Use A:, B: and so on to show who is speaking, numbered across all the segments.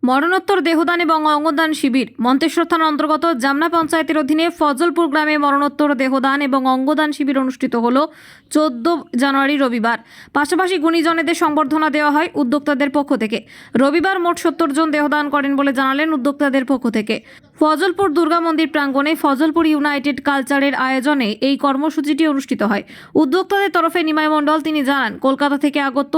A: মরণোত্তর দেহদান এবং অঙ্গদান শিবির মন্তেশ্বর থানার অন্তর্গত জামনা পঞ্চায়েতের অধীনে ফজলপুর গ্রামে মরণোত্তর দেহদান এবং অঙ্গদান শিবির অনুষ্ঠিত হলো 14 জানুয়ারি রবিবার। পাশাপাশি গুণীজনেদের সংবর্ধনা দেওয়া হয় উদ্যোক্তাদের পক্ষ থেকে। রবিবার মোট 70 জন দেহদান করেন বলে জানালেন উদ্যোক্তাদের পক্ষ থেকে। ফজলপুর দুর্গা মন্দির প্রাঙ্গণে ফজলপুর ইউনাইটেড কালচারের আয়োজনে এই কর্মসূচিটি অনুষ্ঠিত হয়। উদ্যোক্তাদের তরফে নিমাই মণ্ডল তিনি জানান, কলকাতা থেকে আগত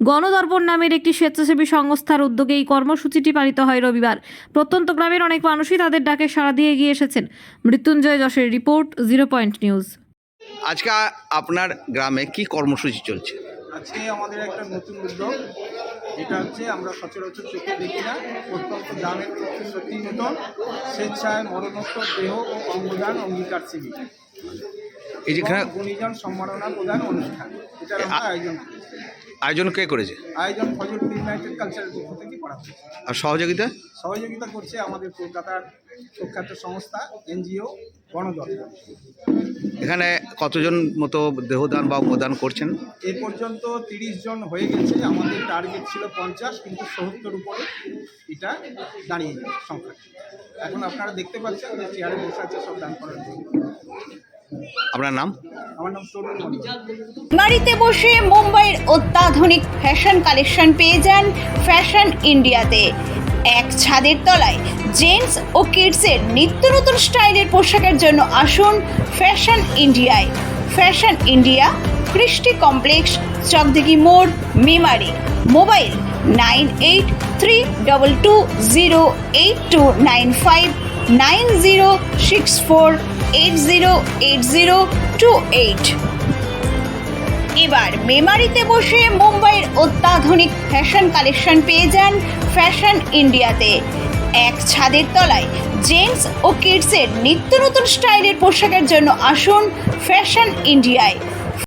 A: গণদর্পণ নামের একটি স্বেচ্ছাসেবী সংস্থার উদ্যোগে এই কর্মসূচিটি পালিত হয় রবিবার। প্রত্যন্ত গ্রামের অনেক মানুষই তাদের ডাকে সাড়া দিয়ে এগিয়ে এসেছেন। মৃত্যুঞ্জয় যশের রিপোর্ট, 0 পয়েন্ট নিউজ।
B: আজকে আপনার গ্রামে কি কর্মসূচি চলছে?
C: আজকে আমাদের একটা নতুন উদ্যোগ, এটা হচ্ছে আমরা সচরাচর চোখে দেখি না, প্রত্যন্ত গ্রামের সত্যি নতুন স্বেচ্ছায় মরণোত্তর দেহ ও অঙ্গদান অঙ্গীকার শিবির,
B: এই যেখানে
C: গুণীজন সম্মাননা প্রদান অনুষ্ঠান, এটার আমরা আয়োজন করেছি।
B: আয়োজন কে করেছে?
C: আয়োজন ফজলপুর ইউনাইটেড কালচারের পক্ষ থেকে করা হয়েছে।
B: আর
C: সহযোগিতা করছে আমাদের কলকাতার প্রখ্যাত সংস্থা এনজিও গণদর্পণ।
B: এখানে কতজন মতো দেহদান বা অঙ্গদান করছেন?
C: এ পর্যন্ত 30 জন হয়ে গেছে। আমাদের টার্গেট ছিল 50, কিন্তু 70 উপরে এটা দাঁড়িয়ে যায় সংখ্যা। এখন আপনারা দেখতে পাচ্ছেন যে চেয়ারে বসে আছে সব দান করার জন্য।
B: আপনার নাম?
C: আমার নাম তরুণ মণি।
D: বাড়িতে বসে মুম্বাইয়ের অত্যাধুনিক ফ্যাশন কালেকশন পেয়ে যান ফ্যাশন ইন্ডিয়াতে। এক ছাদের তলায় জেন্টস ও কিডসের নিত্য নতুন স্টাইলের পোশাকের জন্য আসুন ফ্যাশন ইন্ডিয়ায়। ফ্যাশন ইন্ডিয়া, কৃষ্টি কমপ্লেক্স, চকদিঘি মোড়, মেমারি। মোবাইল 9832208295 9064808028। এবার মেমারিতে বসে মুম্বাইয়ের অত্যাধুনিক ফ্যাশন কালেকশন পেয়ে যান ফ্যাশন ইন্ডিয়াতে। এক ছাদের তলায় জেন্টস ও কিডসের নিত্য নতুন স্টাইলের পোশাকের জন্য আসুন ফ্যাশন ইন্ডিয়ায়।